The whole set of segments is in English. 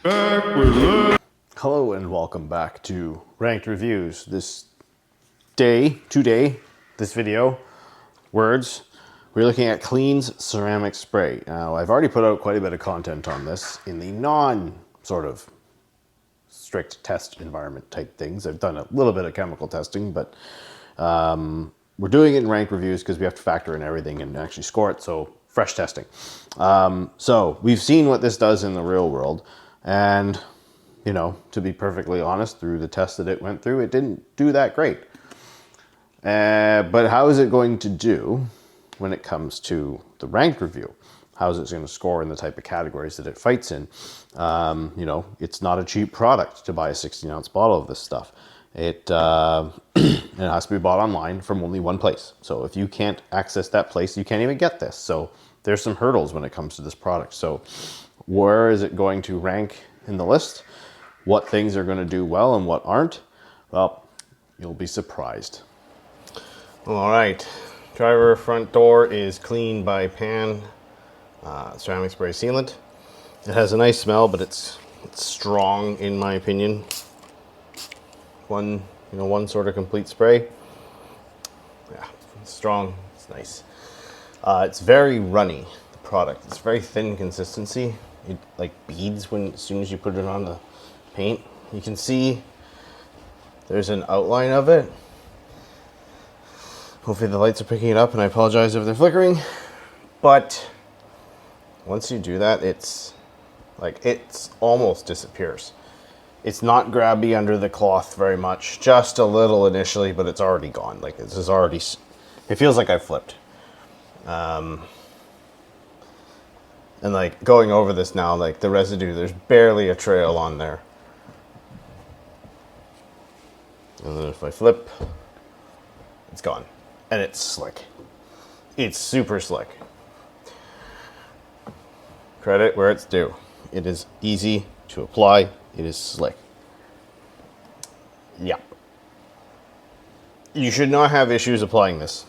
Hello and welcome back to Ranked Reviews. This video, words, we're looking at Clean's Ceramic Spray. Now, I've already put out quite a bit of content on this in the non-sort of strict test environment type things. I've done a little bit of chemical testing, but we're doing it in Ranked Reviews because we have to factor in everything and actually score it, so fresh testing. So we've seen what this does in the real world, and you know, to be perfectly honest, through the test that it went through, it didn't do that great. But how is it going to do when it comes to the ranked review? How is it going to score in the type of categories that it fights in? You know, it's not a cheap product to buy a 16-ounce bottle of this stuff. It has to be bought online from only one place. So if you can't access that place, you can't even get this. So there's some hurdles when it comes to this product. So where is it going to rank in the list? What things are going to do well and what aren't? Well, you'll be surprised. All right, driver front door is Clean by Pan ceramic spray sealant. It has a nice smell, but it's strong in my opinion. One sort of complete spray. Yeah, it's strong. It's nice. It's very runny. The product. It's very thin consistency. It like beads as soon as you put it on the paint. You can see there's an outline of it. Hopefully the lights are picking it up, and I apologize if they're flickering. But once you do that, it's almost disappears. It's not grabby under the cloth very much, just a little initially, but it's already gone. Like this is already, it feels like I flipped. And like going over this now, like the residue, there's barely a trail on there. And then if I flip, it's gone. And it's slick. It's super slick. Credit where it's due. It is easy to apply. It is slick. Yeah. You should not have issues applying this.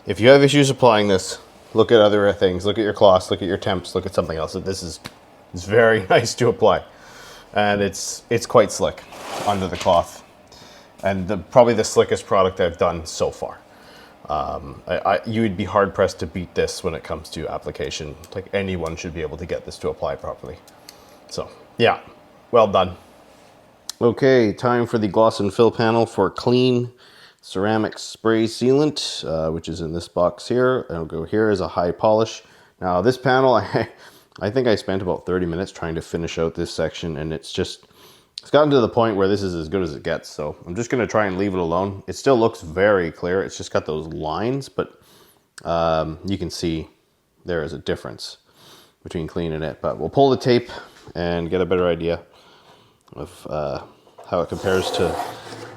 If you have issues applying this, look at other things. Look at your cloths, look at your temps, look at something else. It's very nice to apply. And it's quite slick under the cloth. And probably the slickest product I've done so far. You would be hard pressed to beat this when it comes to application. Like anyone should be able to get this to apply properly. So yeah, well done. Okay, time for the gloss and fill panel for Clean Ceramic Spray Sealant, which is in this box here. It'll go here as a high polish. Now this panel, I think I spent about 30 minutes trying to finish out this section, and it's gotten to the point where this is as good as it gets. So I'm just going to try and leave it alone. It still looks very clear. It's just got those lines, but you can see there is a difference between Clean and it. But we'll pull the tape and get a better idea of how it compares to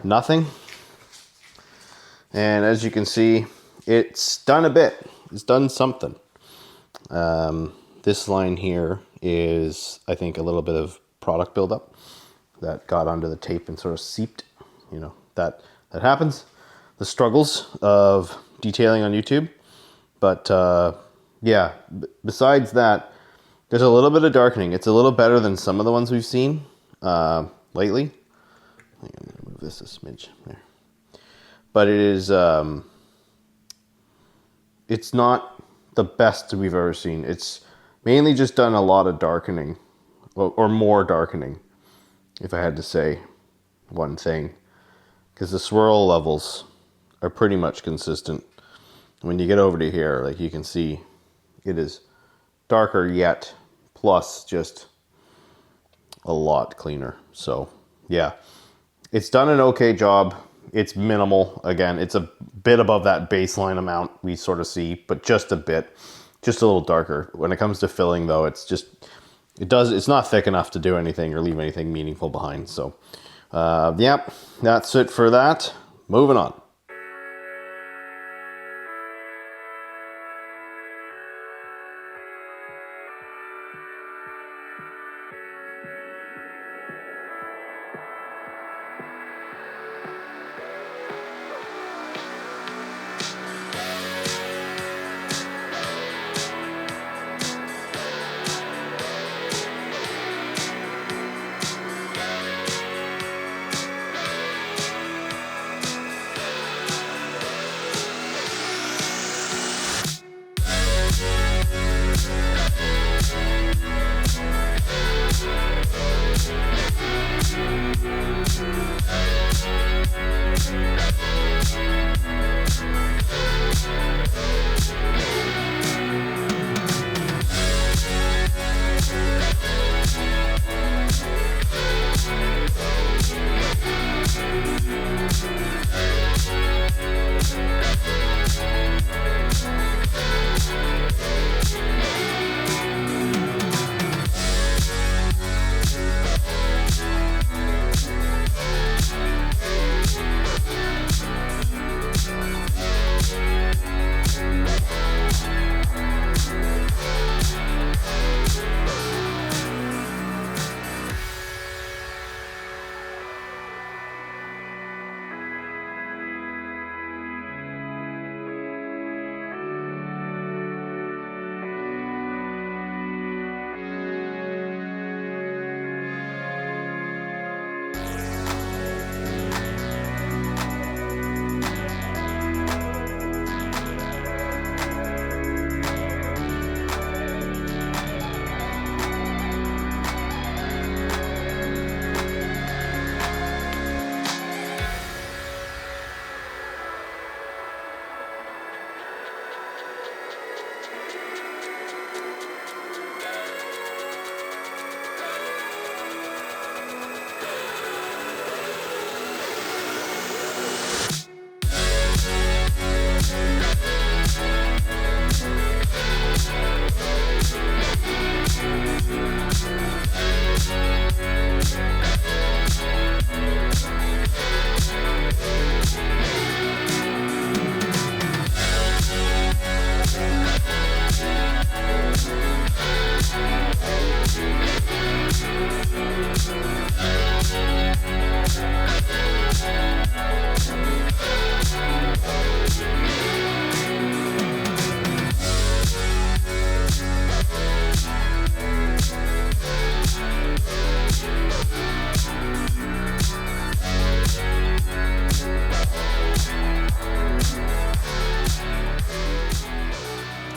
nothing. And as you can see, it's done a bit. It's done something. This line here is, I think, a little bit of product buildup that got onto the tape and sort of seeped. You know, that happens. The struggles of detailing on YouTube. But yeah, besides that, there's a little bit of darkening. It's a little better than some of the ones we've seen lately. I'm going to move this a smidge there. But it is, it's not the best we've ever seen. It's mainly just done a lot of darkening, or more darkening, if I had to say one thing. Because the swirl levels are pretty much consistent. When you get over to here, like you can see, it is darker yet, plus just a lot cleaner. So yeah, it's done an okay job. It's minimal. Again, it's a bit above that baseline amount we sort of see, but just a bit, just a little darker. When it comes to filling though, it's not thick enough to do anything or leave anything meaningful behind. So yeah, that's it for that. Moving on.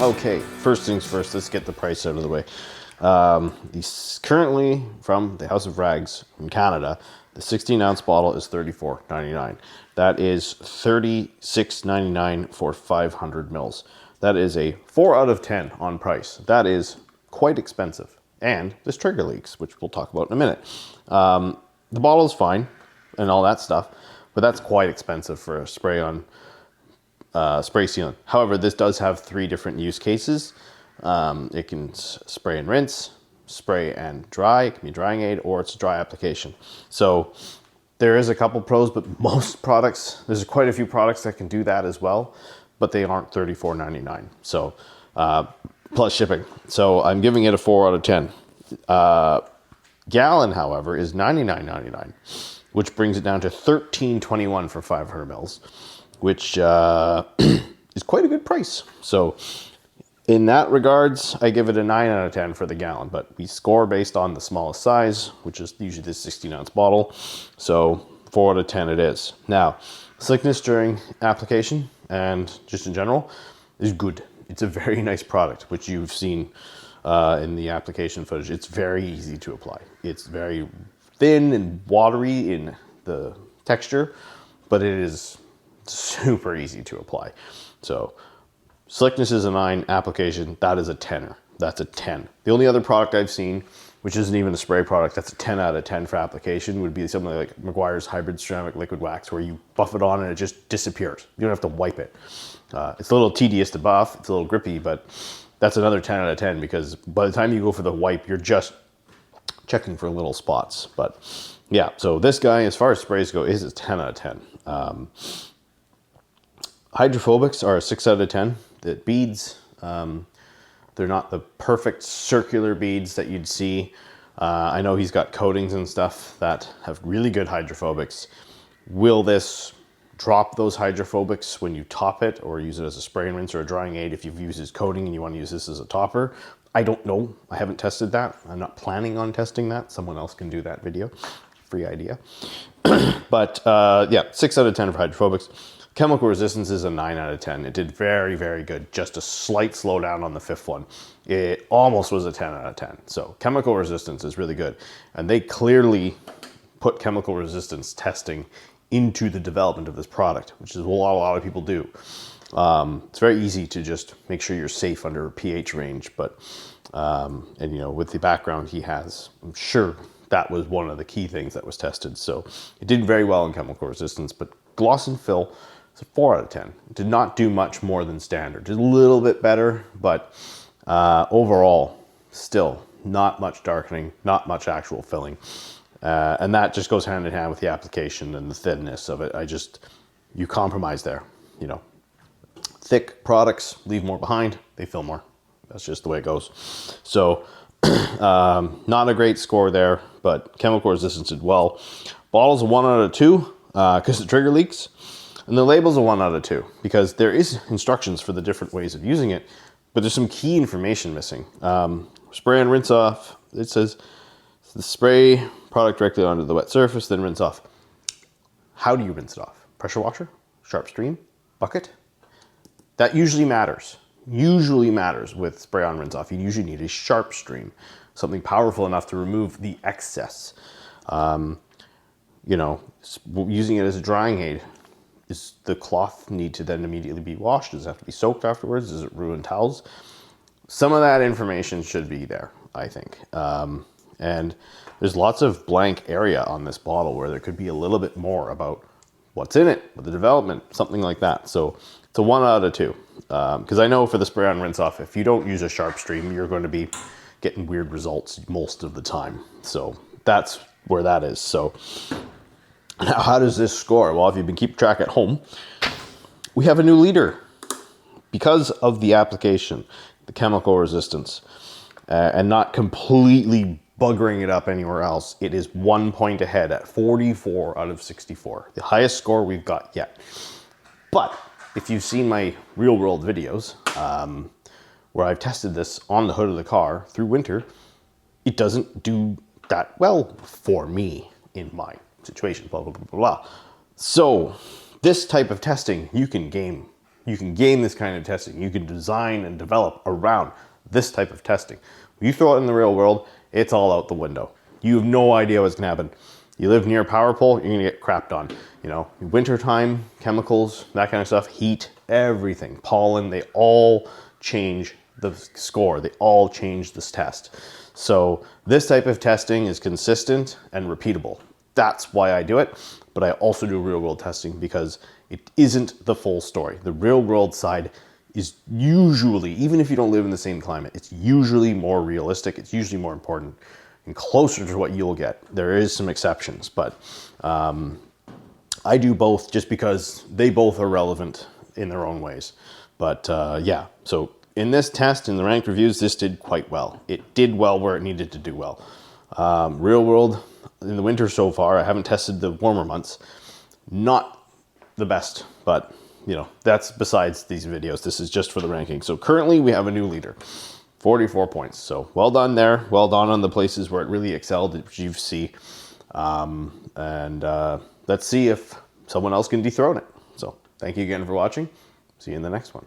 Okay, first things first, let's get the price out of the way. These currently from the House of Rags in Canada, the 16-ounce bottle is $34.99. That is $36.99 for 500 mils. That is a 4 out of 10 on price. That is quite expensive. And there's trigger leaks, which we'll talk about in a minute. The bottle is fine and all that stuff, but that's quite expensive for a spray sealant. However, this does have 3 different use cases. It can spray and rinse, spray and dry. It can be a drying aid, or it's a dry application. So there is a couple pros, but most products, there's quite a few products that can do that as well, but they aren't $34.99. So plus shipping. So I'm giving it a 4 out of 10. Gallon, however, is $99.99, which brings it down to $13.21 for 500 mils, which is quite a good price. So in that regards, I give it a 9 out of 10 for the gallon, but we score based on the smallest size, which is usually the 16-ounce bottle. So 4 out of 10 it is. Now, slickness during application and just in general is good. It's a very nice product, which you've seen in the application footage. It's very easy to apply. It's very thin and watery in the texture, but it is super easy to apply. So slickness is a 9, application, that is a 10er. That's a 10. The only other product I've seen, which isn't even a spray product, that's a 10 out of 10 for application, would be something like Meguiar's Hybrid Ceramic Liquid Wax, where you buff it on and it just disappears. You don't have to wipe it. It's a little tedious to buff, it's a little grippy, but that's another 10 out of 10, because by the time you go for the wipe, you're just checking for little spots. But yeah, so this guy, as far as sprays go, is a 10 out of 10. Hydrophobics are a 6 out of 10. The beads, they're not the perfect circular beads that you'd see. I know he's got coatings and stuff that have really good hydrophobics. Will this drop those hydrophobics when you top it, or use it as a spray and rinse or a drying aid if you've used his coating and you want to use this as a topper? I don't know. I haven't tested that. I'm not planning on testing that. Someone else can do that video. Free idea. But yeah, 6 out of 10 for hydrophobics. Chemical resistance is a 9 out of 10. It did very, very good. Just a slight slowdown on the 5th one. It almost was a 10 out of 10. So chemical resistance is really good. And they clearly put chemical resistance testing into the development of this product, which is what a lot of people do. It's very easy to just make sure you're safe under a pH range, but and you know, with the background he has, I'm sure that was one of the key things that was tested. So it did very well in chemical resistance, but gloss and fill, it's a 4 out of 10. It did not do much more than standard. Just a little bit better, but overall, still not much darkening, not much actual filling. And that just goes hand in hand with the application and the thinness of it. You compromise there, you know. Thick products leave more behind, they fill more. That's just the way it goes. So not a great score there, but chemical resistance did well. Bottle's a 1 out of 2 because the trigger leaks. And the label's a 1 out of 2 because there is instructions for the different ways of using it, but there's some key information missing. Spray and rinse off. It says the spray product directly onto the wet surface, then rinse off. How do you rinse it off? Pressure washer? Sharp stream? Bucket? That usually matters. Usually matters with spray on rinse off. You usually need a sharp stream, something powerful enough to remove the excess. You know, using it as a drying aid, is the cloth need to then immediately be washed? Does it have to be soaked afterwards? Does it ruin towels? Some of that information should be there, I think. And there's lots of blank area on this bottle where there could be a little bit more about what's in it, with the development, something like that. So it's a 1 out of 2. Because I know for the spray on rinse off, if you don't use a sharp stream, you're going to be getting weird results most of the time. So that's where that is. So now how does this score? Well, if you've been keeping track at home, we have a new leader because of the application, the chemical resistance, and not completely buggering it up anywhere else. It is 1 point ahead at 44 out of 64, the highest score we've got yet. But if you've seen my real world videos, where I've tested this on the hood of the car through winter, it doesn't do that well for me in my situation, blah, blah, blah, blah, blah. So this type of testing, you can you can gain this kind of testing. You can design and develop around this type of testing. When you throw it in the real world, it's all out the window. You have no idea what's gonna happen. You live near a power pole, you're gonna get crapped on. You know, wintertime, chemicals, that kind of stuff, heat, everything, pollen, they all change the score. They all change this test. So this type of testing is consistent and repeatable. That's why I do it. But I also do real world testing because it isn't the full story. The real world side is usually, even if you don't live in the same climate, it's usually more realistic. It's usually more important and closer to what you'll get. There is some exceptions, but I do both just because they both are relevant in their own ways. But yeah, so in this test, in the ranked reviews, this did quite well. It did well where it needed to do well. Real world, in the winter so far, I haven't tested the warmer months. Not the best, but you know, that's besides these videos. This is just for the ranking. So currently we have a new leader, 44 points. So well done there. Well done on the places where it really excelled, as you see. Let's see if someone else can dethrone it. So thank you again for watching. See you in the next one.